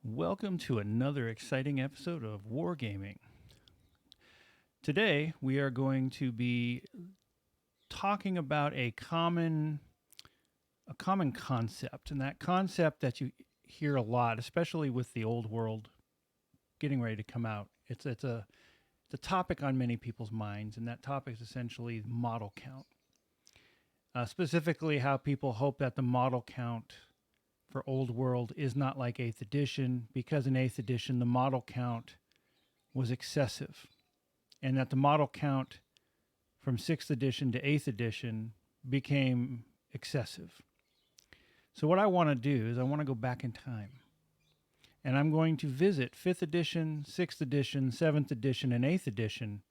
Welcome to another exciting episode of Wargaming. Today we are going to be talking about a common concept, and that concept that you hear a lot, especially with the old world getting ready to come out. It's a topic on many people's minds, and that topic is essentially model count. Specifically, how people hope that the model count for Old World is not like 8th edition, because in 8th edition the model count was excessive, and that the model count from 6th edition to 8th edition became excessive. So what I want to do is I want to go back in time, and I'm going to visit 5th edition, 6th edition, 7th edition, and 8th edition.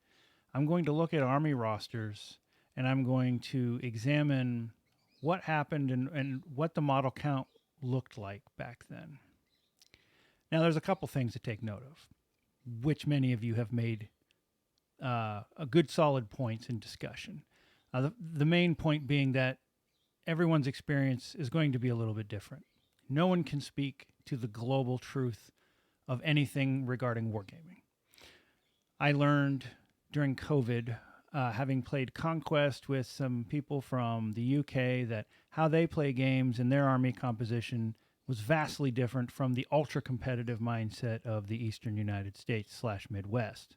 I'm going to look at army rosters, and I'm going to examine what happened and what the model count looked like back then. Now, there's a couple things to take note of, which many of you have made a good solid points in discussion. The main point being that everyone's experience is going to be a little bit different. No one can speak to the global truth of anything regarding wargaming. I learned during COVID, having played Conquest with some people from the UK, that how they play games and their army composition was vastly different from the ultra competitive mindset of the Eastern United States / Midwest.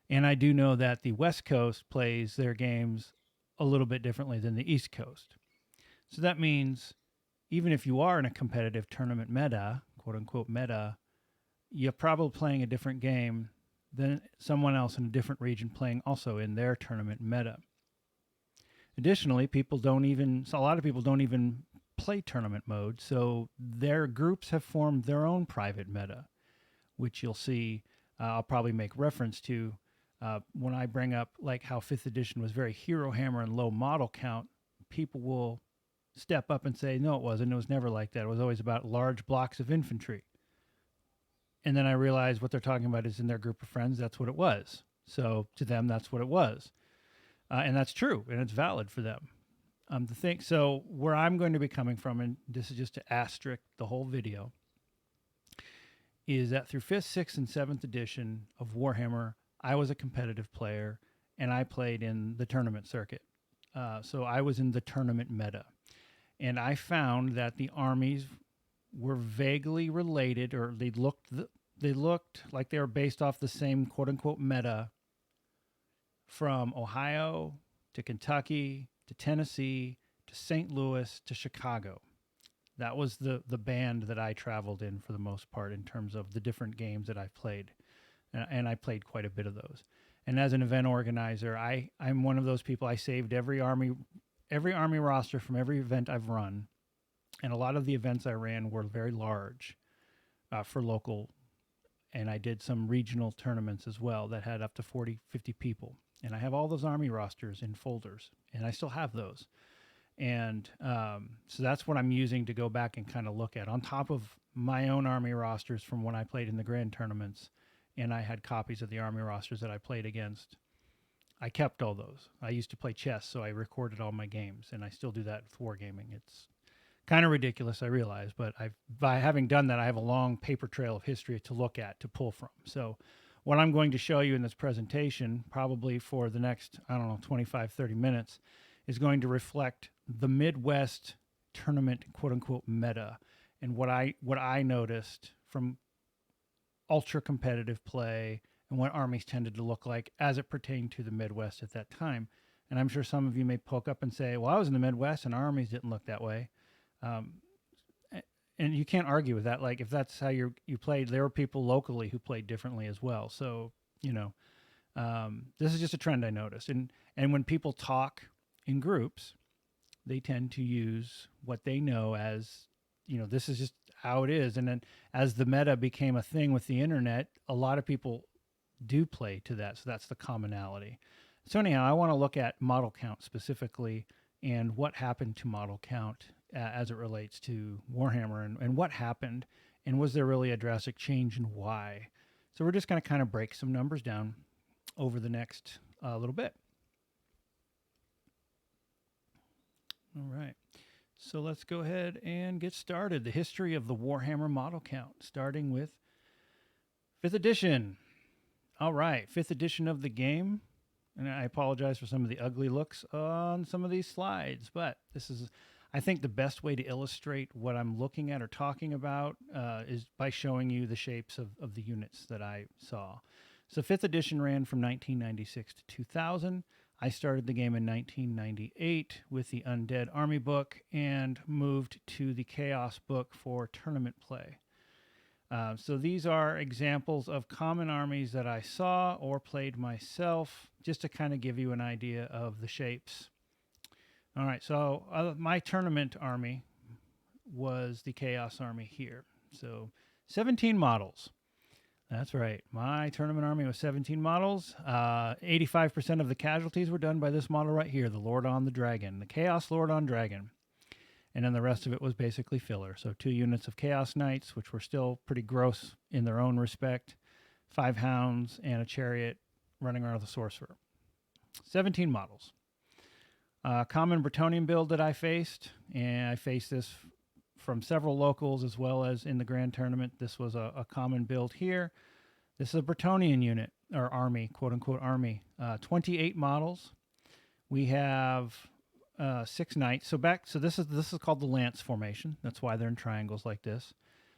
And I do know that the West Coast plays their games a little bit differently than the East Coast. So that means even if you are in a competitive tournament meta, quote unquote meta, you're probably playing a different game than someone else in a different region playing also in their tournament meta. Additionally, a lot of people don't even play tournament mode, so their groups have formed their own private meta, which you'll see I'll probably make reference to when I bring up like how 5th edition was very hero hammer and low model count. People will step up and say, no, it wasn't. It was never like that. It was always about large blocks of infantry. And then I realized what they're talking about is in their group of friends, that's what it was. So to them, that's what it was. And that's true, and it's valid for them. So where I'm going to be coming from, and this is just to asterisk the whole video, is that through 5th, 6th, and 7th edition of Warhammer, I was a competitive player, and I played in the tournament circuit. So I was in the tournament meta. And I found that the armies were vaguely related, or they looked like they were based off the same quote unquote meta from Ohio to Kentucky to Tennessee to St. Louis to Chicago. That was the band that I traveled in for the most part in terms of the different games that I played. And I played quite a bit of those. And as an event organizer, I'm one of those people. I saved every army roster from every event I've run. And a lot of the events I ran were very large for local. And I did some regional tournaments as well that had up to 40, 50 people. And I have all those army rosters in folders, and I still have those. And so that's what I'm using to go back and kind of look at, on top of my own army rosters from when I played in the grand tournaments. And I had copies of the army rosters that I played against. I kept all those. I used to play chess, so I recorded all my games, and I still do that with wargaming. It's kind of ridiculous, I realize, but by having done that, I have a long paper trail of history to look at, to pull from. So what I'm going to show you in this presentation, probably for the next, 25, 30 minutes, is going to reflect the Midwest tournament, quote unquote, meta, and what I noticed from ultra competitive play and what armies tended to look like as it pertained to the Midwest at that time. And I'm sure some of you may poke up and say, well, I was in the Midwest and our armies didn't look that way. And you can't argue with that. Like, if that's how you played, there were people locally who played differently as well. So, this is just a trend I noticed. And when people talk in groups, they tend to use what they know as, this is just how it is. And then as the meta became a thing with the internet, a lot of people do play to that. So that's the commonality. So anyhow, I want to look at model count specifically and what happened to model count as it relates to Warhammer, and what happened, and was there really a drastic change, and why. So we're just going to kind of break some numbers down over the next little bit. All right. So let's go ahead and get started. The history of the Warhammer model count, starting with 5th edition. All right, 5th edition of the game. And I apologize for some of the ugly looks on some of these slides, but this is, I think, the best way to illustrate what I'm looking at or talking about is by showing you the shapes of the units that I saw. So 5th edition ran from 1996 to 2000. I started the game in 1998 with the Undead Army book and moved to the Chaos book for tournament play. So these are examples of common armies that I saw or played myself, just to kind of give you an idea of the shapes. All right, so my tournament army was the Chaos army here. So 17 models. That's right. My tournament army was 17 models. 85% of the casualties were done by this model right here, the Lord on the Dragon, the Chaos Lord on Dragon. And then the rest of it was basically filler. So 2 units of Chaos Knights, which were still pretty gross in their own respect, 5 Hounds, and a Chariot running around with a Sorcerer. 17 models. Common Bretonnian build that I faced, and I faced this from several locals as well as in the Grand Tournament. This was a common build here. This is a Bretonnian unit, or army, quote-unquote army. 28 models. We have 6 knights. So this is called the lance formation. That's why they're in triangles like this.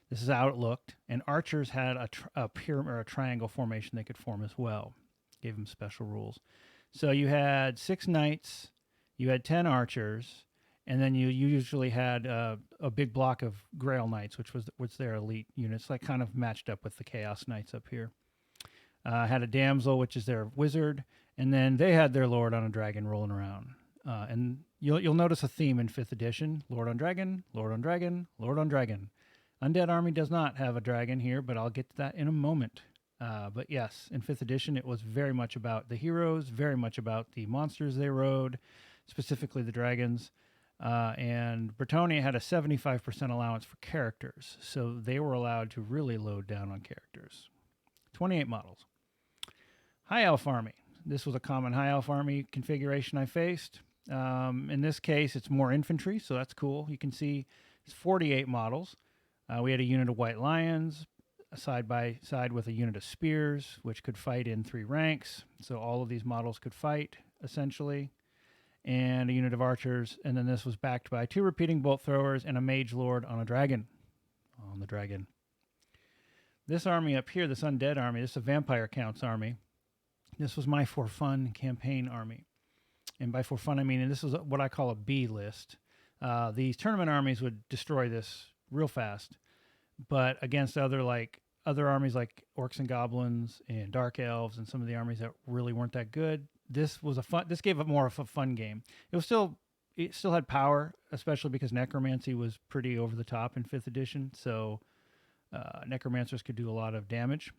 This is how it looked. And archers had a pyramid or a triangle formation they could form as well. Gave them special rules. So you had 6 knights, you had 10 archers, and then you usually had a big block of Grail Knights, which was their elite units, like kind of matched up with the Chaos Knights up here. Had a damsel, which is their wizard, and then they had their lord on a dragon rolling around. And you'll notice a theme in 5th edition: Lord on Dragon, Lord on Dragon, Lord on Dragon. Undead Army does not have a dragon here, but I'll get to that in a moment. But yes, in 5th edition, it was very much about the heroes, very much about the monsters they rode, specifically the dragons. And Bretonnia had a 75% allowance for characters, so they were allowed to really load down on characters. 28 models. High Elf Army. This was a common High Elf Army configuration I faced. In this case, it's more infantry, so that's cool. You can see it's 48 models. We had a unit of White Lions, side by side with a unit of Spears, which could fight in 3 ranks. So all of these models could fight, essentially. And a unit of archers, and then this was backed by 2 repeating bolt throwers and a mage lord on a dragon. On the dragon. This army up here, this undead army, this is a vampire counts army. This was my for fun campaign army. And by for fun, I mean, and this is what I call a B list. These tournament armies would destroy this real fast, but against other armies like orcs and goblins and dark elves and some of the armies that really weren't that good, this gave it more of a fun game. It still had power, especially because necromancy was pretty over the top in 5th edition. So necromancers could do a lot of damage,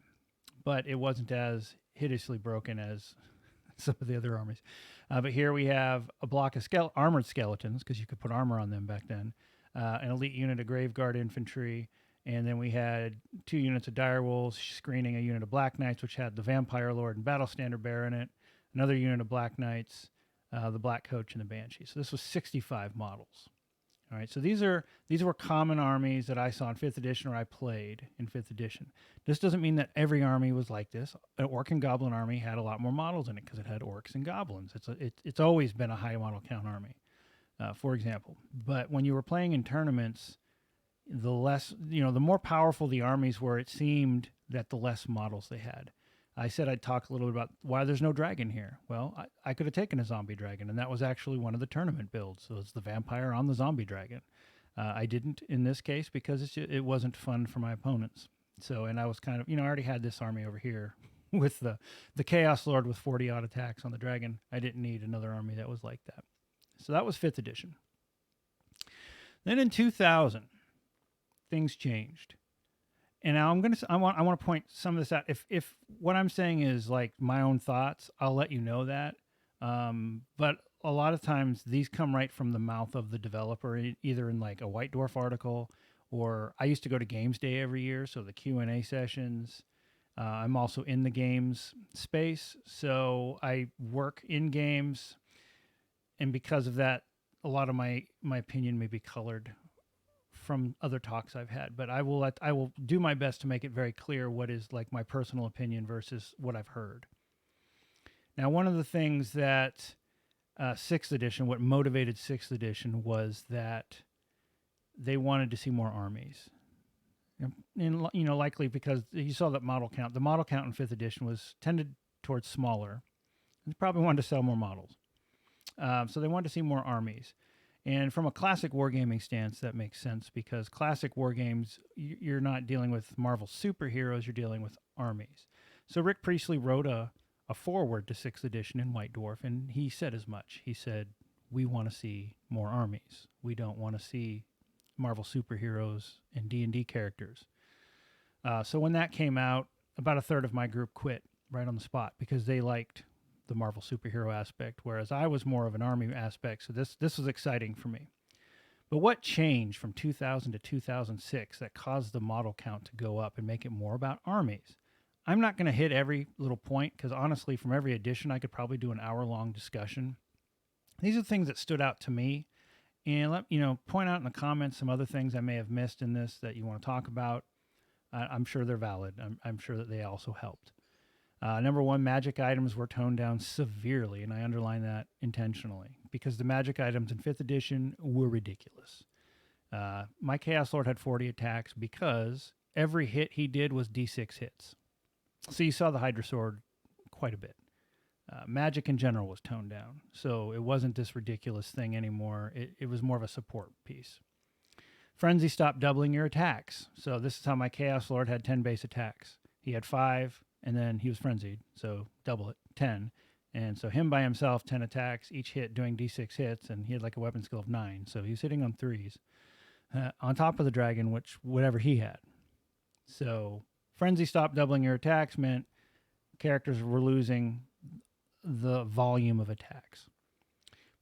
but it wasn't as hideously broken as some of the other armies. But here we have a block of armored skeletons, because you could put armor on them back then, an elite unit of Graveguard infantry, and then we had 2 units of direwolves screening a unit of Black Knights, which had the Vampire Lord and Battle Standard Bearer in it, another unit of Black Knights, the Black Coach, and the Banshee. So this was 65 models. All right, so these were common armies that I saw in 5th edition or I played in 5th edition. This doesn't mean that every army was like this. An Orc and Goblin army had a lot more models in it because it had Orcs and Goblins. It's always been a high model count army, for example. But when you were playing in tournaments, the more powerful the armies were, it seemed that the less models they had. I said I'd talk a little bit about why there's no dragon here. Well, I could have taken a zombie dragon, and that was actually one of the tournament builds. So it's the vampire on the zombie dragon. I didn't in this case because it wasn't fun for my opponents. So, and I was kind of, I already had this army over here with the Chaos Lord with 40 odd attacks on the dragon. I didn't need another army that was like that. So that was 5th edition. Then in 2000, things changed. And now I want to point some of this out. If what I'm saying is like my own thoughts, I'll let you know that. But a lot of times these come right from the mouth of the developer, either in like a White Dwarf article, or I used to go to Games Day every year, so the Q&A sessions. I'm also in the games space, so I work in games, and because of that, a lot of my opinion may be colored from other talks I've had, but I will do my best to make it very clear what is like my personal opinion versus what I've heard. Now, one of the things that sixth edition, what motivated sixth edition, was that they wanted to see more armies, and likely because you saw that model count. The model count in fifth edition was tended towards smaller. They probably wanted to sell more models, so they wanted to see more armies. And from a classic wargaming stance, that makes sense because classic wargames, you're not dealing with Marvel superheroes, you're dealing with armies. So Rick Priestley wrote a foreword to 6th edition in White Dwarf, and he said as much. He said, we want to see more armies. We don't want to see Marvel superheroes and D&D characters. So when that came out, about a third of my group quit right on the spot because they liked the Marvel superhero aspect, whereas I was more of an army aspect. So this was exciting for me. But what changed from 2000 to 2006 that caused the model count to go up and make it more about armies? I'm not going to hit every little point because honestly, from every edition, I could probably do an hour-long discussion. These are things that stood out to me, and point out in the comments some other things I may have missed in this that you want to talk about. I'm sure they're valid. I'm sure that they also helped. Number one, magic items were toned down severely, and I underline that intentionally because the magic items in 5th edition were ridiculous. My Chaos Lord had 40 attacks because every hit he did was D6 hits. So you saw the Hydra Sword quite a bit. Magic in general was toned down, so it wasn't this ridiculous thing anymore. It was more of a support piece. Frenzy stopped doubling your attacks. So this is how my Chaos Lord had 10 base attacks. He had 5, and then he was frenzied, so double it, 10. And so him by himself, 10 attacks, each hit doing D6 hits, and he had like a weapon skill of 9. So he was hitting on 3s. On top of the dragon, whatever he had. So frenzy stopped doubling your attacks meant characters were losing the volume of attacks.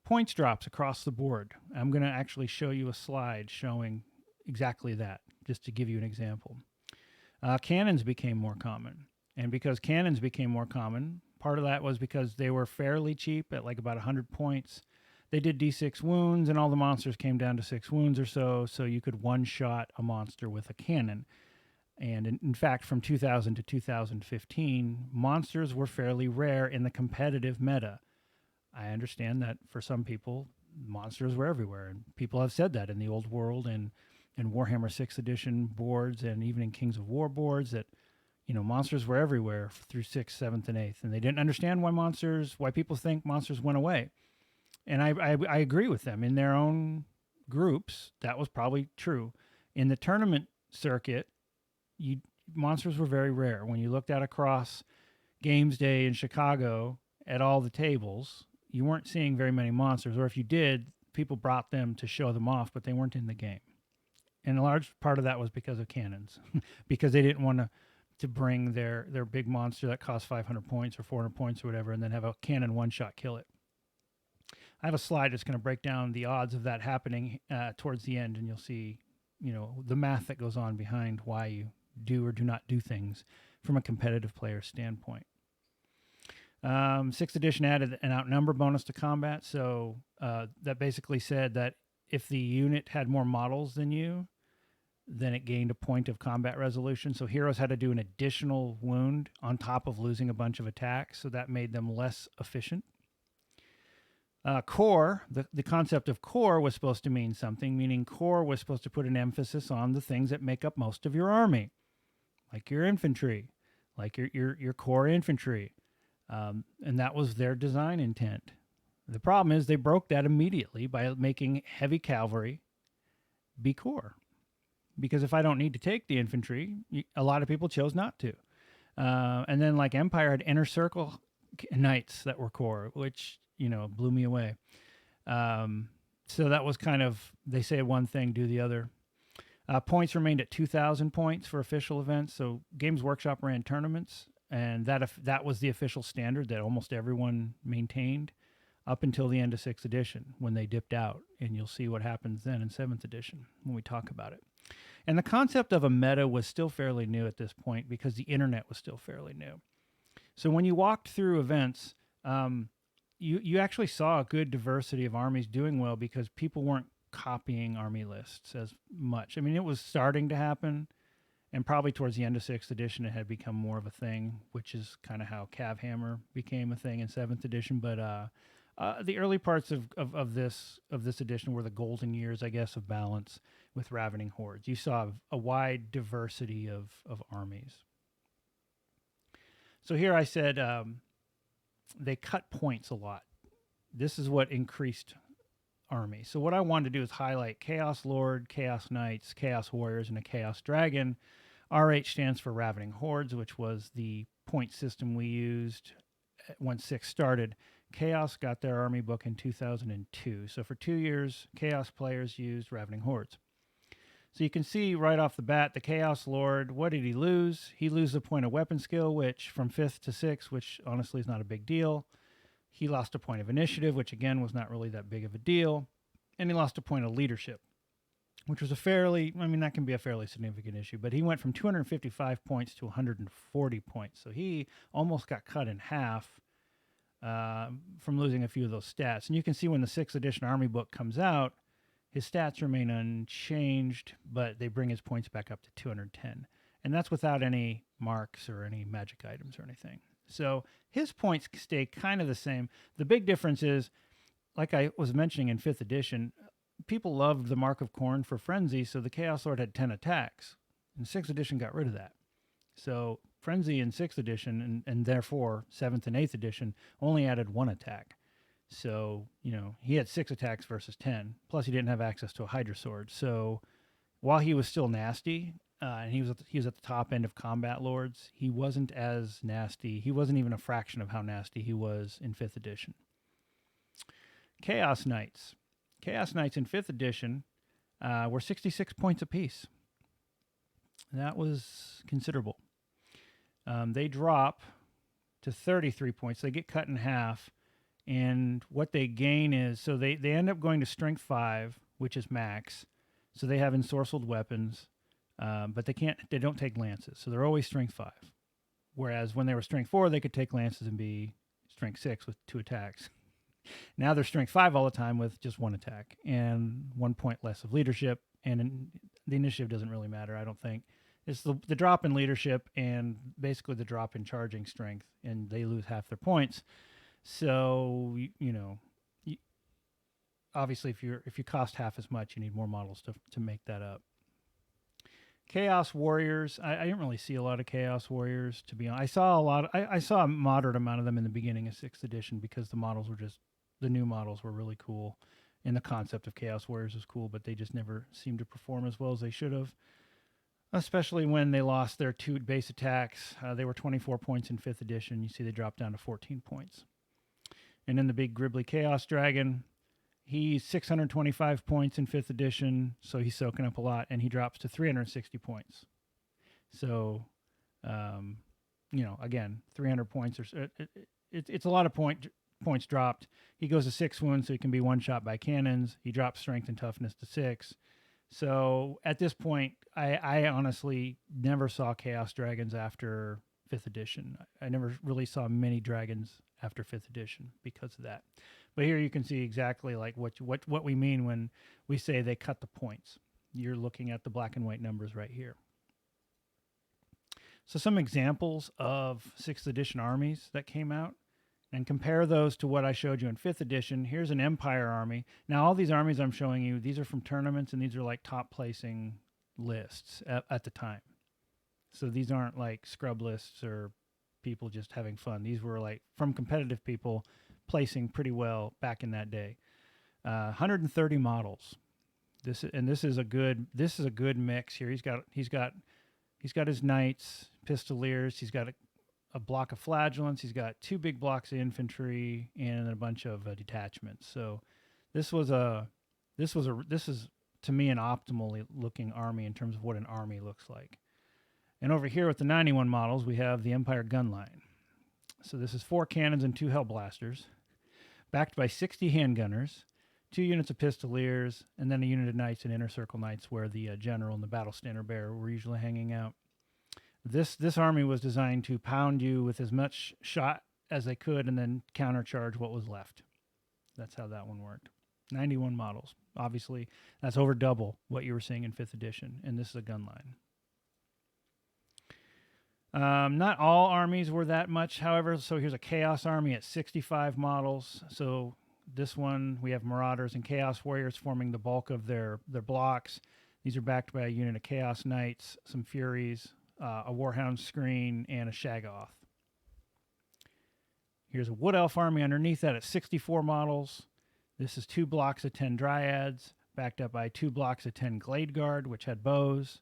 Points drops across the board. I'm going to actually show you a slide showing exactly that, just to give you an example. Cannons became more common. And because cannons became more common, part of that was because they were fairly cheap at like about 100 points. They did D6 wounds, and all the monsters came down to 6 wounds or so you could one-shot a monster with a cannon. And in fact, from 2000 to 2015, monsters were fairly rare in the competitive meta. I understand that for some people, monsters were everywhere, and people have said that in the old world and in Warhammer 6th edition boards and even in Kings of War boards that, monsters were everywhere through 6th, 7th, and 8th, and they didn't understand why people think monsters went away. And I agree with them. In their own groups, that was probably true. In the tournament circuit, monsters were very rare. When you looked at across Games Day in Chicago at all the tables, you weren't seeing very many monsters, or if you did, people brought them to show them off, but they weren't in the game. And a large part of that was because of cannons, because they didn't want to bring their big monster that cost 500 points or 400 points or whatever, and then have a cannon one-shot kill it. I have a slide that's going to break down the odds of that happening towards the end, and you'll see, the math that goes on behind why you do or do not do things from a competitive player standpoint. 6th edition added an outnumber bonus to combat, so that basically said that if the unit had more models than you, then it gained a point of combat resolution. So heroes had to do an additional wound on top of losing a bunch of attacks, so that made them less efficient. Core, the concept of core was supposed to mean something, meaning core was supposed to put an emphasis on the things that make up most of your army, like your infantry, like your core infantry. And that was their design intent. The problem is they broke that immediately by making heavy cavalry be core. Because if I don't need to take the infantry, a lot of people chose not to. And then like Empire had inner circle knights that were core, which, blew me away. So that was kind of, they say one thing, do the other. Points remained at 2,000 points for official events. So Games Workshop ran tournaments, and that was the official standard that almost everyone maintained up until the end of 6th edition when they dipped out. And you'll see what happens then in 7th edition when we talk about it. And the concept of a meta was still fairly new at this point because the internet was still fairly new. So when you walked through events, you actually saw a good diversity of armies doing well because people weren't copying army lists as much. I mean, it was starting to happen, and probably towards the end of sixth edition, it had become more of a thing, which is kind of how Cav Hammer became a thing in seventh edition. But the early parts of this edition were the golden years, I guess, of balance with Ravening Hordes. You saw a wide diversity of armies. So here I said they cut points a lot. This is what increased army. So what I wanted to do is highlight Chaos Lord, Chaos Knights, Chaos Warriors, and a Chaos Dragon. RH stands for Ravening Hordes, which was the point system we used when 6 started. Chaos got their army book in 2002. So for 2 years, Chaos players used Ravening Hordes. So you can see right off the bat, the Chaos Lord, what did he lose? He loses a point of weapon skill, which from 5th to 6th, which honestly is not a big deal. He lost a point of initiative, which again was not really that big of a deal. And he lost a point of leadership, which was that can be a fairly significant issue. But he went from 255 points to 140 points. So he almost got cut in half from losing a few of those stats. And you can see when the 6th edition army book comes out, his stats remain unchanged, but they bring his points back up to 210. And that's without any marks or any magic items or anything. So his points stay kind of the same. The big difference is, like I was mentioning in 5th edition, people loved the Mark of Khorne for Frenzy, so the Chaos Lord had 10 attacks. And 6th edition got rid of that. So Frenzy in 6th edition, and therefore 7th and 8th edition, only added 1 attack. So, he had 6 attacks versus 10. Plus, he didn't have access to a Hydra Sword. So, while he was still nasty, and he was at the top end of combat lords, he wasn't as nasty. He wasn't even a fraction of how nasty he was in 5th edition. Chaos Knights. Chaos Knights in 5th edition were 66 points apiece. That was considerable. They drop to 33 points. They get cut in half. And what they gain is, so they end up going to Strength 5, which is max. So they have ensorcelled weapons, but they don't take lances. So they're always Strength 5. Whereas when they were Strength 4, they could take lances and be Strength 6 with 2 attacks. Now they're Strength 5 all the time with just 1 attack and 1 point less of leadership. And the initiative doesn't really matter, I don't think. It's the drop in leadership and basically the drop in charging strength, and they lose half their points. So, obviously, if you cost half as much, you need more models to make that up. Chaos Warriors. I didn't really see a lot of Chaos Warriors, to be honest. I saw a moderate amount of them in the beginning of 6th edition because the new models were really cool, and the concept of Chaos Warriors was cool, but they just never seemed to perform as well as they should have. Especially when they lost their 2 base attacks. They were 24 points in 5th edition. You see they dropped down to 14 points. And then the big Gribbly Chaos Dragon, he's 625 points in 5th edition, so he's soaking up a lot, and he drops to 360 points. So, again, 300 points. It's a lot of points dropped. He goes to 6 wounds, so he can be one-shot by cannons. He drops strength and toughness to 6. So at this point, I honestly never saw Chaos Dragons after 5th edition. I never really saw many dragons after 5th edition because of that. But here you can see exactly like what we mean when we say they cut the points. You're looking at the black and white numbers right here. So some examples of 6th edition armies that came out, and compare those to what I showed you in 5th edition. Here's an Empire army. Now, all these armies I'm showing you, these are from tournaments, and these are like top placing lists at the time. So these aren't like scrub lists or people just having fun. These were like from competitive people placing pretty well back in that day. 130 models. This is a good mix here. He's got his knights, pistoliers. He's got a block of flagellants. He's got 2 big blocks of infantry and a bunch of detachments. So this is to me an optimally looking army in terms of what an army looks like. And over here with the 91 models, we have the Empire gun line. So this is 4 cannons and 2 hellblasters, backed by 60 handgunners, 2 units of pistoliers, and then a unit of knights and inner circle knights where the general and the battle standard bearer were usually hanging out. This army was designed to pound you with as much shot as they could and then countercharge what was left. That's how that one worked. 91 models. Obviously, that's over double what you were seeing in 5th edition, and this is a gun line. Not all armies were that much, however. So here's a Chaos army at 65 models. So this one, we have Marauders and Chaos Warriors forming the bulk of their blocks. These are backed by a unit of Chaos Knights, some Furies, a Warhound screen, and a Shaggoth. Here's a Wood Elf army underneath that at 64 models. This is 2 blocks of 10 Dryads, backed up by 2 blocks of 10 Glade Guard, which had bows.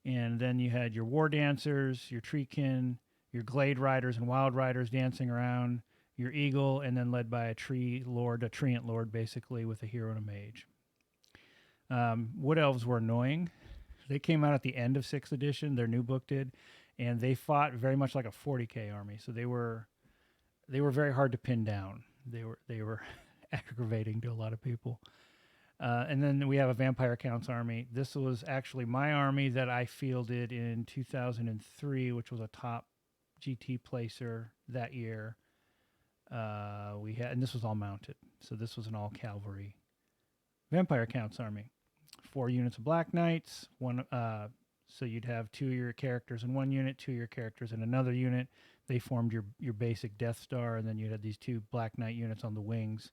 And then you had your War Dancers, your Treekin, your Glade Riders and Wild Riders dancing around, your Eagle, and then led by a Tree Lord, a Treant Lord, basically, with a Hero and a Mage. Wood Elves were annoying. They came out at the end of 6th edition, their new book did, and they fought very much like a 40k army. So they were very hard to pin down. They were aggravating to a lot of people. And then we have a Vampire Counts army. This was actually my army that I fielded in 2003, which was a top GT placer that year. And this was all mounted. So this was an all cavalry Vampire Counts army. 4 units of Black Knights. So you'd have 2 of your characters in one unit, 2 of your characters in another unit. They formed your basic Death Star, and then you had these 2 Black Knight units on the wings,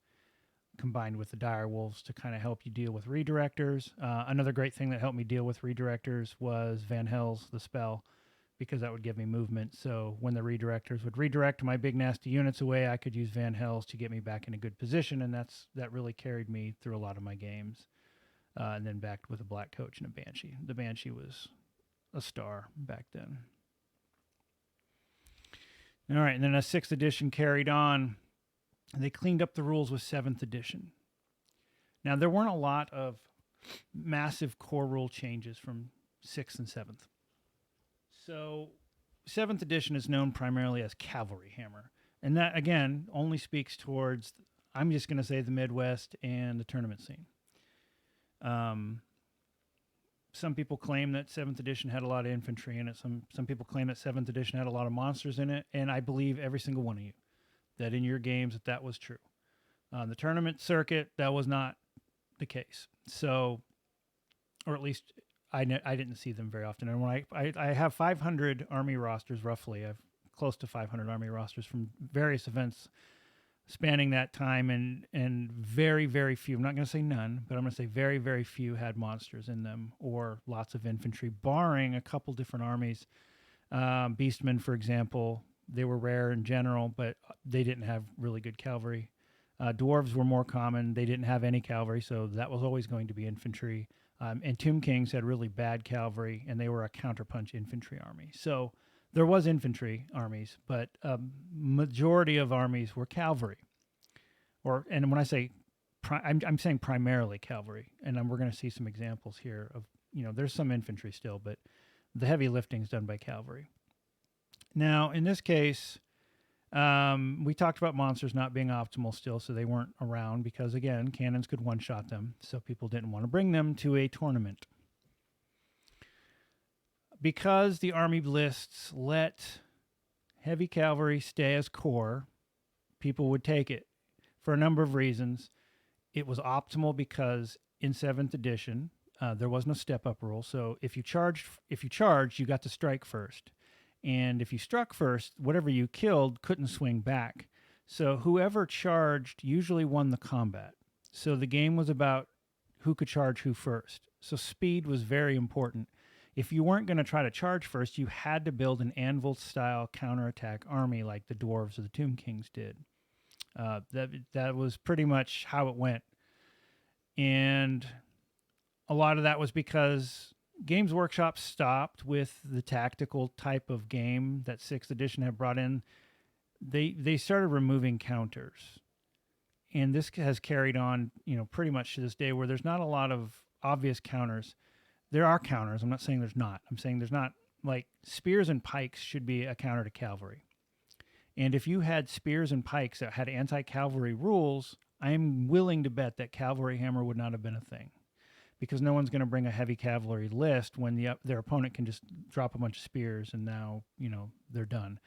combined with the Dire Wolves to kind of help you deal with redirectors. Another great thing that helped me deal with redirectors was Van Hell's the spell, because that would give me movement. So when the redirectors would redirect my big nasty units away, I could use Van Hell's to get me back in a good position, and that really carried me through a lot of my games. And then backed with a Black Coach and a Banshee. The Banshee was a star back then. All right, and then as 6th edition carried on, they cleaned up the rules with 7th edition. Now, there weren't a lot of massive core rule changes from 6th and 7th. So 7th edition is known primarily as Cavalry Hammer. And that, again, only speaks towards, I'm just going to say, the Midwest and the tournament scene. Some people claim that 7th edition had a lot of infantry in it. Some people claim that 7th edition had a lot of monsters in it. And I believe every single one of you that in your games that was true. On the tournament circuit, that was not the case. So, or at least I didn't see them very often. And when I have 500 army rosters, roughly, I have close to 500 army rosters from various events spanning that time, and very, very few, I'm not going to say none, but I'm going to say very, very few had monsters in them or lots of infantry, barring a couple different armies. Beastmen, for example, they were rare in general, but they didn't have really good cavalry. Dwarves were more common. They didn't have any cavalry, so that was always going to be infantry. And Tomb Kings had really bad cavalry, and they were a counterpunch infantry army. So there was infantry armies, but majority of armies were cavalry. And when I say, I'm saying primarily cavalry, and we're going to see some examples here of, there's some infantry still, but the heavy lifting is done by cavalry. Now, in this case, we talked about monsters not being optimal still, so they weren't around because, again, cannons could one-shot them, so people didn't want to bring them to a tournament. Because the army lists let heavy cavalry stay as core, people would take it for a number of reasons. It was optimal because in 7th edition, there was no step-up rule, so if you charged, you got to strike first. And if you struck first, whatever you killed couldn't swing back. So whoever charged usually won the combat. So the game was about who could charge who first. So speed was very important. If you weren't going to try to charge first, you had to build an anvil-style counterattack army like the Dwarves or the Tomb Kings did. That was pretty much how it went. And a lot of that was because Games Workshop stopped with the tactical type of game that 6th edition had brought in. They started removing counters. And this has carried on, pretty much to this day, where there's not a lot of obvious counters. There are counters. I'm not saying there's not. I'm saying there's not, like, spears and pikes should be a counter to cavalry. And if you had spears and pikes that had anti-cavalry rules, I'm willing to bet that cavalry hammer would not have been a thing. Because no one's going to bring a heavy cavalry list when their opponent can just drop a bunch of spears and now, they're done.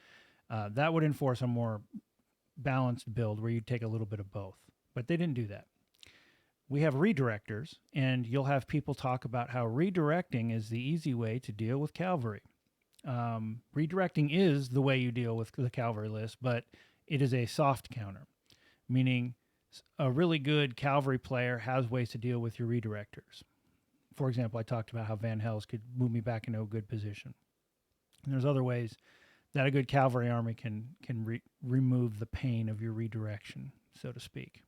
That would enforce a more balanced build where you take a little bit of both. But they didn't do that. We have redirectors, and you'll have people talk about how redirecting is the easy way to deal with cavalry. Redirecting is the way you deal with the cavalry list, but it is a soft counter, meaning a really good cavalry player has ways to deal with your redirectors. For example, I talked about how Van Hels could move me back into a good position. And there's other ways that a good cavalry army can remove the pain of your redirection, so to speak.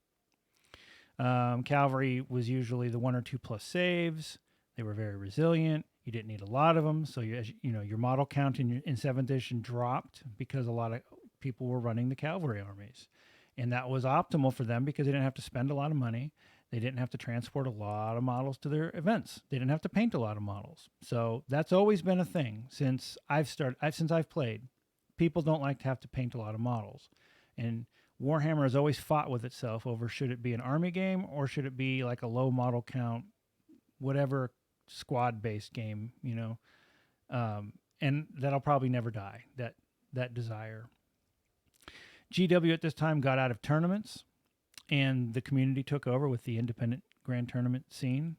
Cavalry was usually the 1 or 2 plus saves. They were very resilient. You didn't need a lot of them, so your model count in 7th edition dropped because a lot of people were running the cavalry armies, and that was optimal for them because they didn't have to spend a lot of money. They didn't have to transport a lot of models to their events. They didn't have to paint a lot of models. So that's always been a thing since I've played. People don't like to have to paint a lot of models, and Warhammer has always fought with itself over should it be an army game or should it be like a low model count, whatever squad-based game, and that'll probably never die, that desire. GW at this time got out of tournaments, and the community took over with the independent grand tournament scene,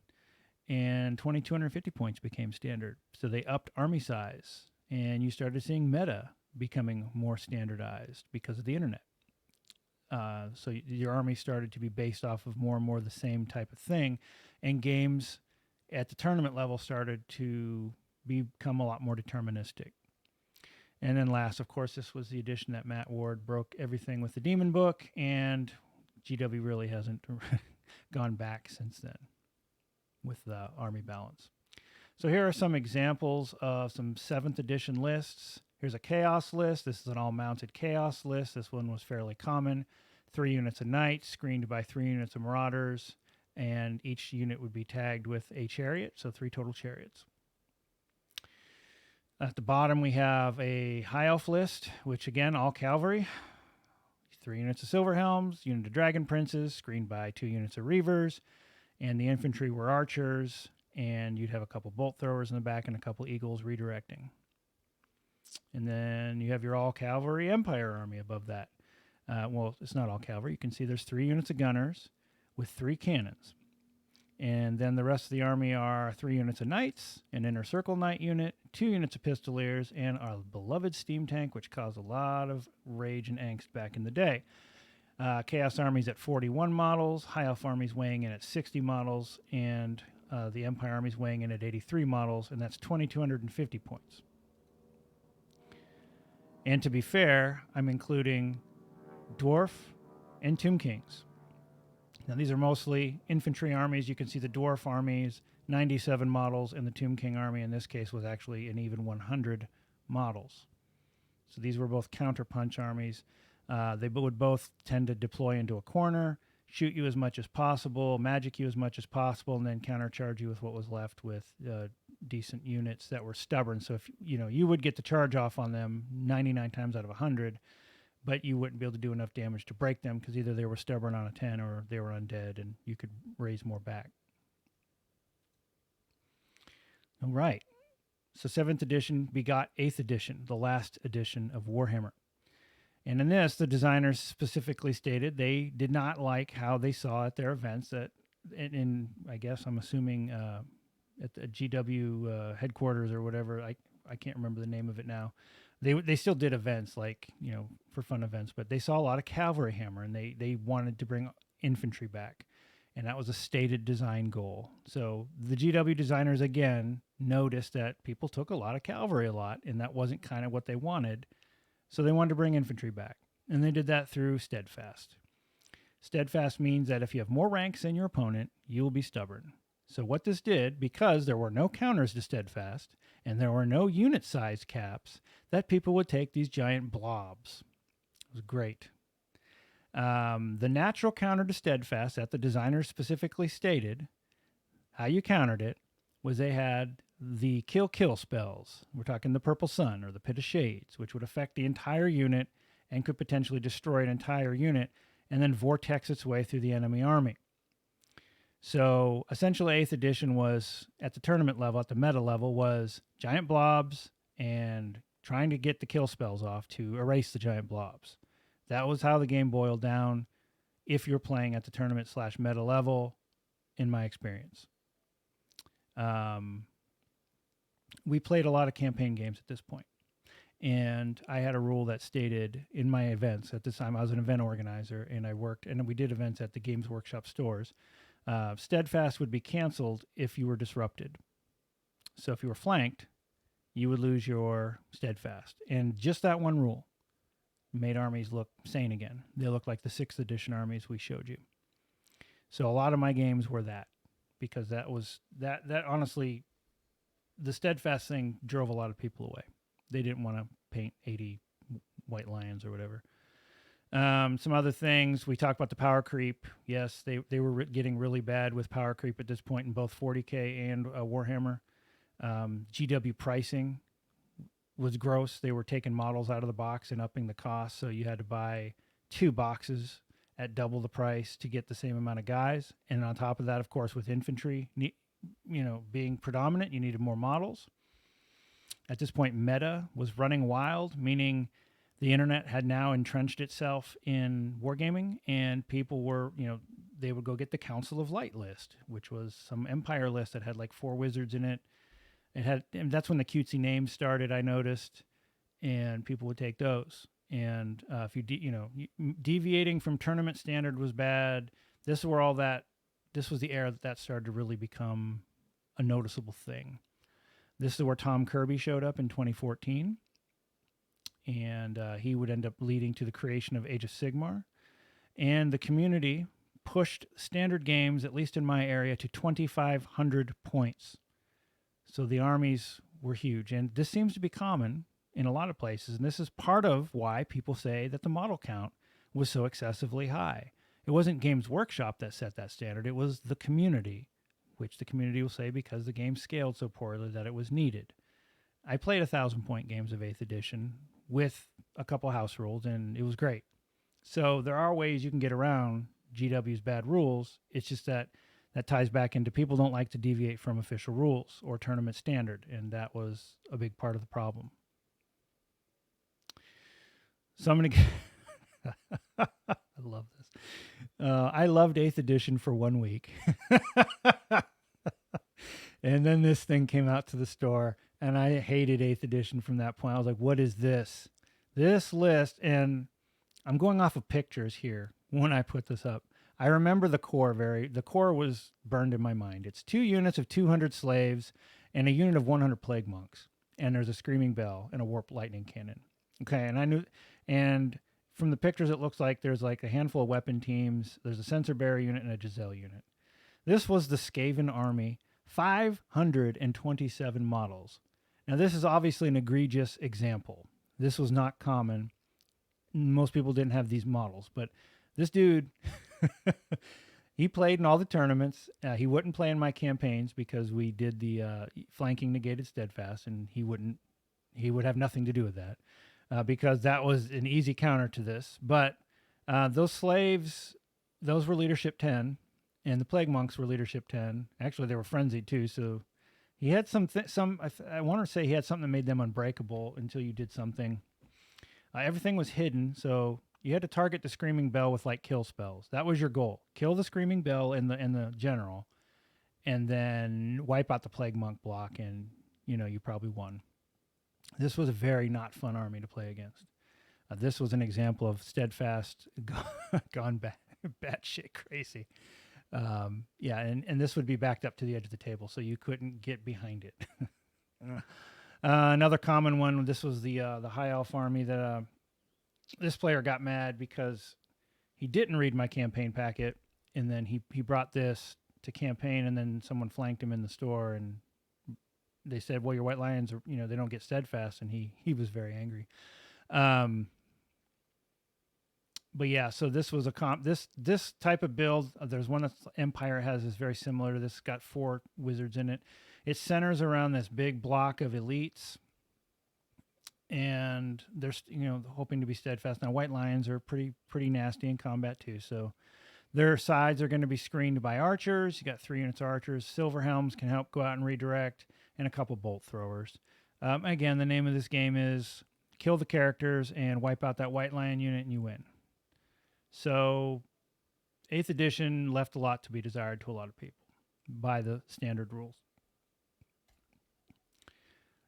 and 2,250 points became standard. So they upped army size, and you started seeing meta becoming more standardized because of the internet. So your army started to be based off of more and more the same type of thing, and games at the tournament level started to become a lot more deterministic. And then last, of course, this was the edition that Matt Ward broke everything with the Demon Book, and GW really hasn't gone back since then with the army balance. So here are some examples of some 7th edition lists. Here's a chaos list. This is an all-mounted chaos list. This one was fairly common. 3 units of knights screened by 3 units of marauders, and each unit would be tagged with a chariot, so 3 total chariots. At the bottom, we have a high elf list, which again, all cavalry. 3 units of silver helms, unit of dragon princes, screened by 2 units of reavers, and the infantry were archers, and you'd have a couple bolt throwers in the back and a couple eagles redirecting. And then you have your all cavalry empire army above that. Well, it's not all cavalry. You can see there's 3 units of gunners with 3 cannons. And then the rest of the army are 3 units of knights, an inner circle knight unit, 2 units of pistoliers, and our beloved steam tank, which caused a lot of rage and angst back in the day. Chaos armies at 41 models, high elf armies weighing in at 60 models, and the empire armies weighing in at 83 models, and that's 2,250 points. And to be fair, I'm including dwarf and tomb kings. Now, these are mostly infantry armies. You can see the dwarf armies, 97 models, and the Tomb King army in this case was actually an even 100 models. So these were both counterpunch armies. They would both tend to deploy into a corner, shoot you as much as possible, magic you as much as possible, and then countercharge you with what was left with decent units that were stubborn. So if you would get the charge off on them 99 times out of 100, but you wouldn't be able to do enough damage to break them because either they were stubborn on a 10 or they were undead, and you could raise more back. All right. So 7th edition begot 8th edition, the last edition of Warhammer. And in this, the designers specifically stated they did not like how they saw at their events that, I guess I'm assuming at the GW headquarters or whatever, I can't remember the name of it now. They still did events like, for fun events, but they saw a lot of cavalry hammer, and they wanted to bring infantry back. And that was a stated design goal. So the GW designers, again, noticed that people took a lot of cavalry a lot, and that wasn't kind of what they wanted. So they wanted to bring infantry back. And they did that through Steadfast. Steadfast means that if you have more ranks than your opponent, you will be stubborn. So what this did, because there were no counters to Steadfast, and there were no unit size caps, that people would take these giant blobs. It was great. The natural counter to Steadfast that the designers specifically stated, how you countered it, was they had the kill spells. We're talking the Purple Sun or the Pit of Shades, which would affect the entire unit and could potentially destroy an entire unit and then vortex its way through the enemy army. So essentially 8th edition was, at the tournament level, at the meta level, was giant blobs and trying to get the kill spells off to erase the giant blobs. That was how the game boiled down if you're playing at the tournament/meta level, in my experience. We played a lot of campaign games at this point. And I had a rule that stated in my events at this time, I was an event organizer and I worked, and we did events at the Games Workshop stores. Steadfast would be canceled if you were disrupted. So if you were flanked, you would lose your Steadfast. And just that one rule made armies look sane again. They look like the 6th edition armies we showed you. So a lot of my games were that, because that honestly, the Steadfast thing drove a lot of people away. They didn't want to paint 80 white lions or whatever. Some other things, we talked about the power creep. Yes, they were getting really bad with power creep at this point in both 40K and Warhammer. GW pricing was gross. They were taking models out of the box and upping the cost, so you had to buy 2 boxes at double the price to get the same amount of guys. And on top of that, of course, with infantry, being predominant, you needed more models. At this point, meta was running wild, meaning the internet had now entrenched itself in wargaming, and people were, they would go get the Council of Light list, which was some Empire list that had like 4 wizards in it. And that's when the cutesy names started, I noticed, and people would take those. And if deviating from tournament standard was bad. This was the era that started to really become a noticeable thing. This is where Tom Kirby showed up in 2014, and he would end up leading to the creation of Age of Sigmar. And the community pushed standard games, at least in my area, to 2,500 points. So the armies were huge, and this seems to be common in a lot of places, and this is part of why people say that the model count was so excessively high. It wasn't Games Workshop that set that standard, it was the community, which the community will say because the game scaled so poorly that it was needed. I played 1,000-point games of 8th edition with a couple house rules, and it was great. So there are ways you can get around GW's bad rules. It's just that ties back into people don't like to deviate from official rules or tournament standard, and that was a big part of the problem. So I'm going to I love this. I loved 8th edition for 1 week. And then this thing came out to the store, and I hated 8th edition from that point. I was like, what is this? This list, and I'm going off of pictures here when I put this up. I remember the core was burned in my mind. It's 2 units of 200 slaves and a unit of 100 plague monks. And there's a screaming bell and a warp lightning cannon. Okay, and I knew, and from the pictures, it looks like there's like a handful of weapon teams. There's a sensor bearer unit and a Giselle unit. This was the Skaven army, 527 models. Now, this is obviously an egregious example. This was not common. Most people didn't have these models, but this dude, he played in all the tournaments. He wouldn't play in my campaigns because we did the flanking negated steadfast, and he would have nothing to do with that. Because that was an easy counter to this. But those slaves, those were leadership 10, and the plague monks were leadership 10. Actually, they were frenzied too. So he had I want to say he had something that made them unbreakable until you did something. Everything was hidden, so you had to target the screaming bell with like kill spells. That was your goal: kill the screaming bell and the general, and then wipe out the plague monk block, and you probably won. This was a very not fun army to play against. This was an example of steadfast gone batshit crazy. And this would be backed up to the edge of the table, so you couldn't get behind it. Another common one. This was the high elf army that this player got mad because he didn't read my campaign packet, and then he brought this to campaign, and then someone flanked him in the store, and they said, well, your white lions are, they don't get steadfast. And he was very angry. But yeah, so this was this type of build. There's one that Empire has is very similar to this. It's got 4 wizards in it. It centers around this big block of elites, and they're, hoping to be steadfast. Now, white lions are pretty nasty in combat too. So their sides are going to be screened by archers. You got 3 units of archers. Silver helms can help go out and redirect, and a couple bolt throwers. Again, the name of this game is kill the characters and wipe out that white lion unit, and you win. So 8th edition left a lot to be desired to a lot of people by the standard rules.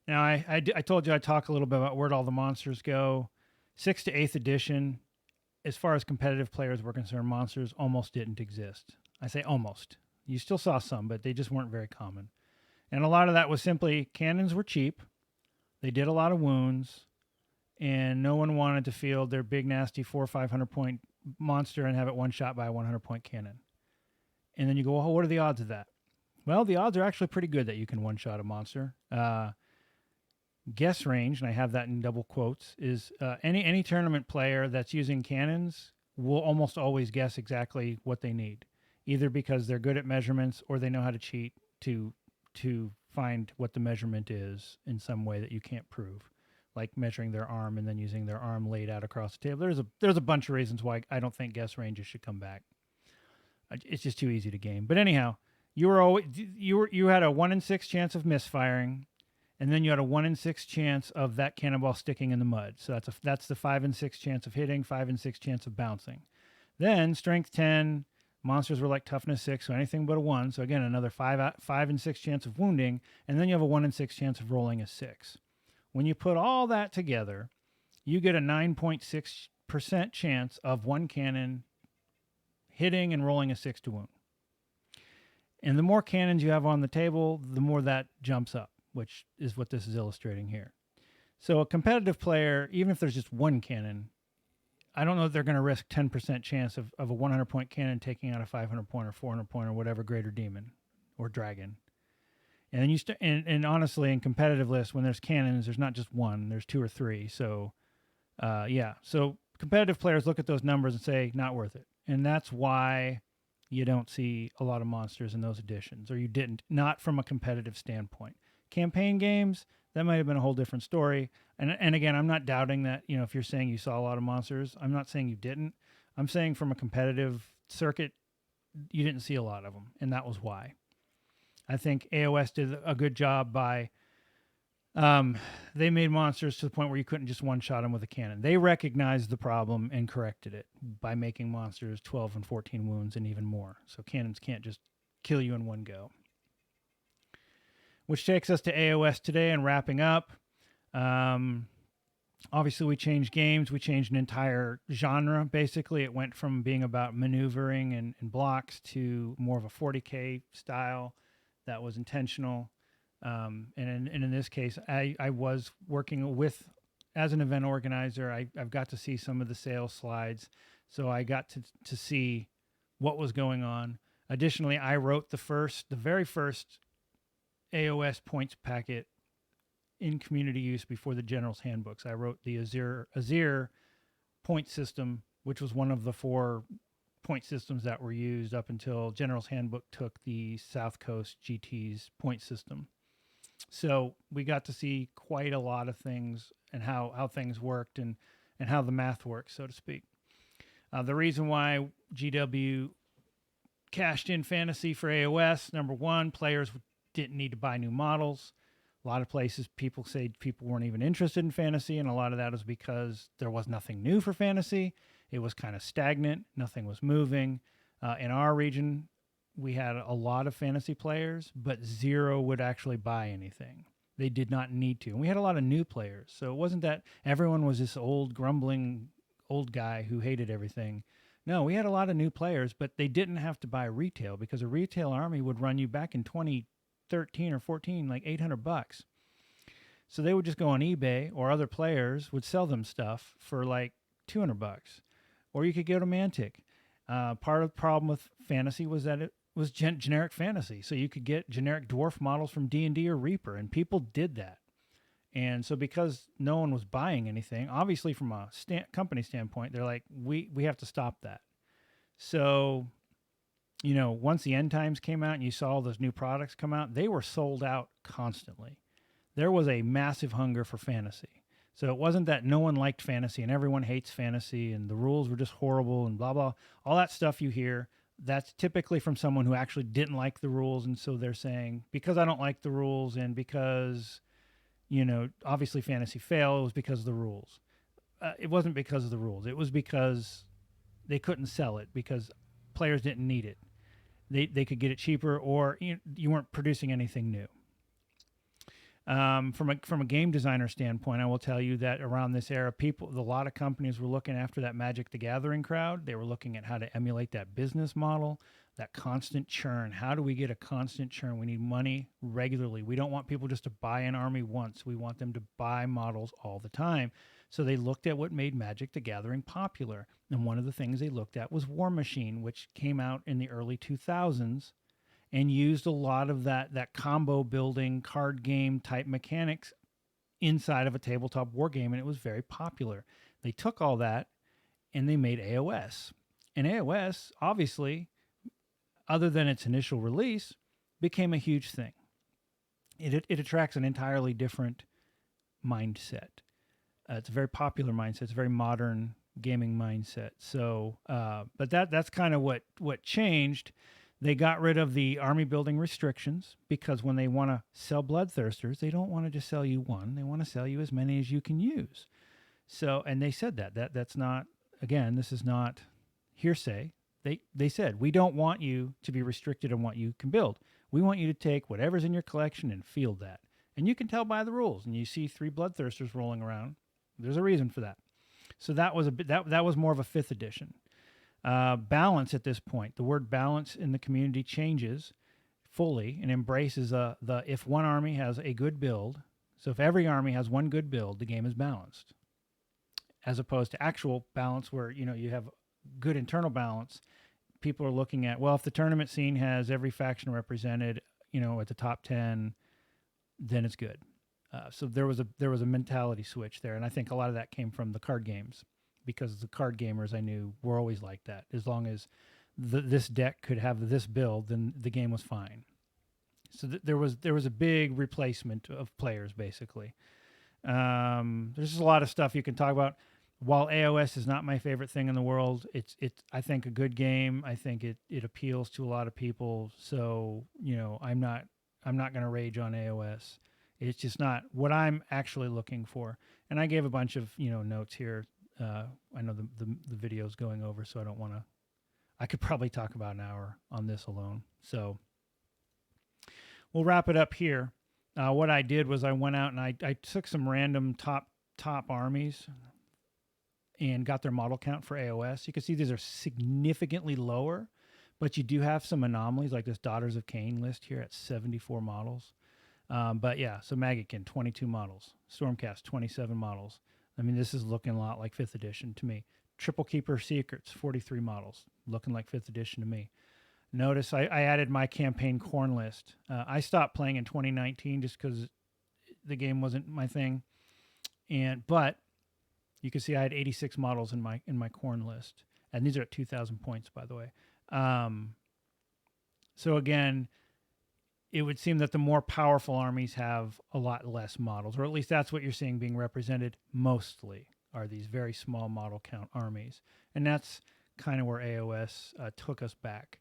Now, I told you I'd talk a little bit about where'd all the monsters go. 6th to 8th edition, as far as competitive players were concerned, monsters almost didn't exist. I say almost. You still saw some, but they just weren't very common. And a lot of that was simply cannons were cheap. They did a lot of wounds, and no one wanted to field their big, nasty 400 or 500 point monster and have it one shot by a 100 point cannon. And then you go, well, what are the odds of that? Well, the odds are actually pretty good that you can one shot a monster. Guess range, and I have that in double quotes, is any tournament player that's using cannons will almost always guess exactly what they need, either because they're good at measurements or they know how to cheat to find what the measurement is in some way that you can't prove, like measuring their arm and then using their arm laid out across the table. There's a bunch of reasons why I don't think guess ranges should come back. It's just too easy to game. But anyhow, you had a 1 in 6 chance of misfiring. And then you had a 1 in 6 chance of that cannonball sticking in the mud. So that's the 5 in 6 chance of hitting, 5 in 6 chance of bouncing. Then strength 10, monsters were like toughness 6, so anything but a 1. So again, another 5 in 6 chance of wounding. And then you have a 1 in 6 chance of rolling a 6. When you put all that together, you get a 9.6% chance of one cannon hitting and rolling a 6 to wound. And the more cannons you have on the table, the more that jumps up, which is what this is illustrating here. So a competitive player, even if there's just one cannon, I don't know if they're going to risk 10% chance of a 100 point cannon taking out a 500 point or 400 point or whatever greater demon or dragon. And then and honestly, in competitive lists, when there's cannons, there's not just one, there's 2 or 3. So so competitive players look at those numbers and say, not worth it. And that's why you don't see a lot of monsters in those editions, or you didn't, not from a competitive standpoint. Campaign games, that might have been a whole different story. And again, I'm not doubting that, if you're saying you saw a lot of monsters, I'm not saying you didn't. I'm saying from a competitive circuit, you didn't see a lot of them, and that was why. I think AOS did a good job by, they made monsters to the point where you couldn't just one-shot them with a cannon. They recognized the problem and corrected it by making monsters 12 and 14 wounds and even more. So cannons can't just kill you in one go. Which takes us to AOS today and wrapping up. Obviously, we changed games. We changed an entire genre, basically. It went from being about maneuvering and blocks to more of a 40K style that was intentional. And in this case, I was working with, as an event organizer, I've got to see some of the sales slides. So I got to see what was going on. Additionally, I wrote the very first AOS points packet in community use before the General's Handbooks. I wrote the Azir point system, which was one of the 4 point systems that were used up until General's Handbook took the South Coast GT's point system. So we got to see quite a lot of things and how things worked and how the math works, so to speak. The reason why GW cashed in fantasy for AOS, number one, players didn't need to buy new models. A lot of places people say people weren't even interested in fantasy, and a lot of that is because there was nothing new for fantasy. It was kind of stagnant. Nothing was moving. In our region, we had a lot of fantasy players, but 0 would actually buy anything. They did not need to. And we had a lot of new players. So it wasn't that everyone was this old, grumbling old guy who hated everything. No, we had a lot of new players, but they didn't have to buy retail because a retail army would run you back in 2013 or 14 like $800. So they would just go on eBay, or other players would sell them stuff for like $200. Or you could go to Mantic. Part of the problem with fantasy was that it was generic fantasy. So you could get generic dwarf models from D&D or Reaper, and people did that. And so because no one was buying anything, obviously from a company standpoint, they're like, we have to stop that. So, once the End Times came out and you saw all those new products come out, they were sold out constantly. There was a massive hunger for fantasy. So it wasn't that no one liked fantasy and everyone hates fantasy and the rules were just horrible and blah, blah. All that stuff you hear, that's typically from someone who actually didn't like the rules. And so they're saying, because I don't like the rules and because, obviously fantasy failed, it was because of the rules. It wasn't because of the rules. It was because they couldn't sell it because players didn't need it. They could get it cheaper, or you weren't producing anything new. From a game designer standpoint, I will tell you that around this era, a lot of companies were looking after that Magic the Gathering crowd. They were looking at how to emulate that business model, that constant churn. How do we get a constant churn? We need money regularly. We don't want people just to buy an army once. We want them to buy models all the time. So they looked at what made Magic the Gathering popular. And one of the things they looked at was War Machine, which came out in the early 2000s and used a lot of that combo building card game type mechanics inside of a tabletop war game, and it was very popular. They took all that and they made AOS. And AOS, obviously, other than its initial release, became a huge thing. It attracts an entirely different mindset. It's a very popular mindset. It's a very modern gaming mindset. So, but that's kind of what changed. They got rid of the army building restrictions because when they want to sell bloodthirsters, they don't want to just sell you one. They want to sell you as many as you can use. So, and they said that's not, again, this is not hearsay. They said, we don't want you to be restricted on what you can build. We want you to take whatever's in your collection and field that. And you can tell by the rules. And you see 3 bloodthirsters rolling around. There's a reason for that. So that was that was more of a 5th edition. Balance at this point. The word balance in the community changes fully and embraces the if one army has a good build. So if every army has one good build, the game is balanced. As opposed to actual balance where you have good internal balance. People are looking at, well, if the tournament scene has every faction represented, at the top 10, then it's good. So there was a mentality switch there, and I think a lot of that came from the card games. Because the card gamers I knew were always like that. As long as this deck could have this build, then the game was fine. So there was a big replacement of players, basically. There's just a lot of stuff you can talk about. While AOS is not my favorite thing in the world, it's I think a good game. I think it appeals to a lot of people. So I'm not going to rage on AOS. It's just not what I'm actually looking for. And I gave a bunch of notes here. I know the video's going over, so I don't want to. I could probably talk about an hour on this alone. So we'll wrap it up here. What I did was I went out and I took some random top armies and got their model count for AOS. You can see these are significantly lower, but you do have some anomalies like this Daughters of Cain list here at 74 models. But yeah, so Magican, 22 models. Stormcast, 27 models. I mean, this is looking a lot like 5th edition to me. Triple Keeper Secrets, 43 models, looking like 5th edition to me. Notice I added my campaign corn list. I stopped playing in 2019 just because the game wasn't my thing. But you can see I had 86 models in my corn list. And these are at 2,000 points, by the way. So again, it would seem that the more powerful armies have a lot less models, or at least that's what you're seeing being represented mostly, are these very small model count armies. And that's kind of where AOS took us back.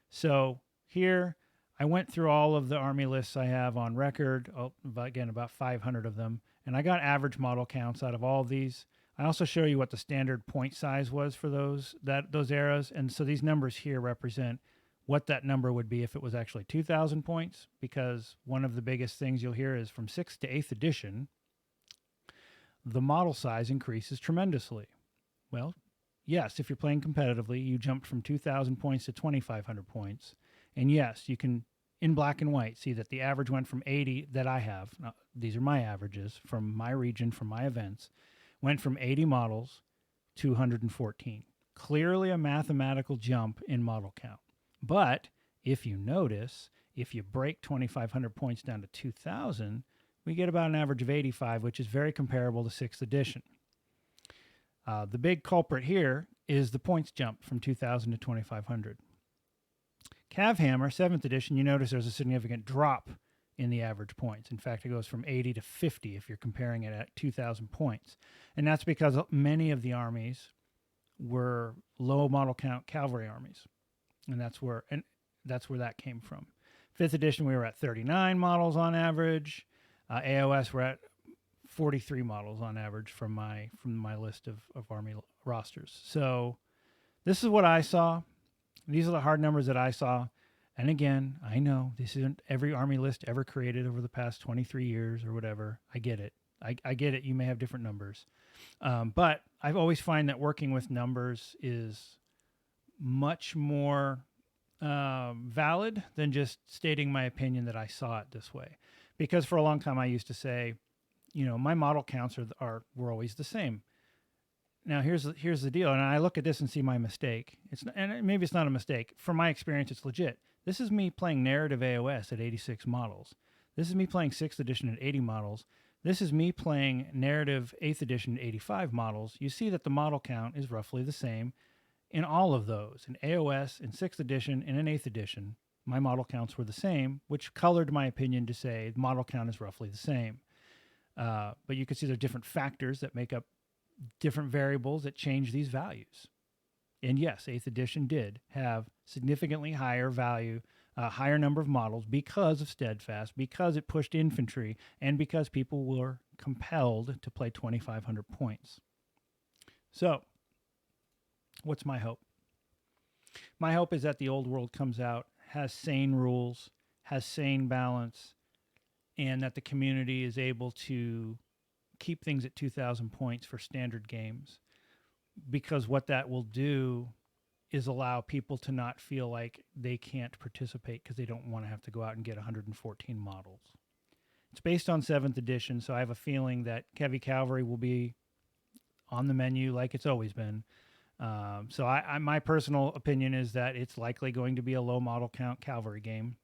So here, I went through all of the army lists I have on record, again, about 500 of them, and I got average model counts out of all of these. I also show you what the standard point size was for those eras, and so these numbers here represent what that number would be if it was actually 2,000 points, because one of the biggest things you'll hear is from 6th to 8th edition, the model size increases tremendously. Well, yes, if you're playing competitively, you jumped from 2,000 points to 2,500 points. And yes, you can, in black and white, see that the average went from 80 that I have. Now, these are my averages from my region, from my events, went from 80 models to 114. Clearly a mathematical jump in model count. But if you notice, if you break 2,500 points down to 2,000, we get about an average of 85, which is very comparable to 6th edition. The big culprit here is the points jump from 2,000 to 2,500. Cavhammer, 7th edition, you notice there's a significant drop in the average points. In fact, it goes from 80 to 50 if you're comparing it at 2,000 points. And that's because many of the armies were low model count cavalry armies. And that's where that came from. 5th edition, we were at 39 models on average. AOS, we're at 43 models on average from my list of army rosters. So This is what I saw. These are the hard numbers that I saw. And again, I know this isn't every army list ever created over the past 23 years or whatever. I get it. I get it. You may have different numbers. But I've always find that working with numbers is much more valid than just stating my opinion that I saw it this way. Because for a long time I used to say, my model counts were always the same. Now here's the deal, and I look at this and see my mistake. And maybe it's not a mistake. From my experience, it's legit. This is me playing narrative AOS at 86 models. This is me playing 6th edition at 80 models. This is me playing narrative 8th edition at 85 models. You see that the model count is roughly the same in all of those. In AOS, in 6th edition, and in 8th edition, my model counts were the same, which colored my opinion to say the model count is roughly the same. But you can see there are different factors that make up different variables that change these values. And yes, 8th edition did have significantly higher value, higher number of models because of Steadfast, because it pushed infantry, and because people were compelled to play 2,500 points. So, what's my hope? My hope is that the old world comes out, has sane rules, has sane balance, and that the community is able to keep things at 2,000 points for standard games. Because what that will do is allow people to not feel like they can't participate because they don't want to have to go out and get 114 models. It's based on 7th edition, so I have a feeling that Heavy Cavalry will be on the menu like it's always been. So my personal opinion is that it's likely going to be a low model count cavalry game.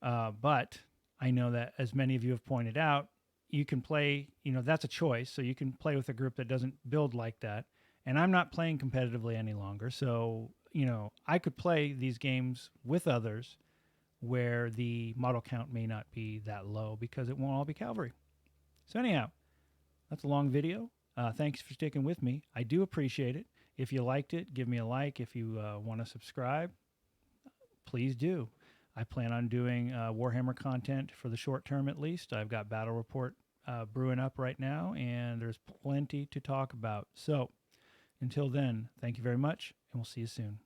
But I know that, as many of you have pointed out, you can play, that's a choice. So you can play with a group that doesn't build like that. And I'm not playing competitively any longer. So, I could play these games with others where the model count may not be that low because it won't all be cavalry. So anyhow, that's a long video. Thanks for sticking with me. I do appreciate it. If you liked it, give me a like. If you want to subscribe, please do. I plan on doing Warhammer content for the short term at least. I've got Battle Report brewing up right now, and there's plenty to talk about. So until then, thank you very much, and we'll see you soon.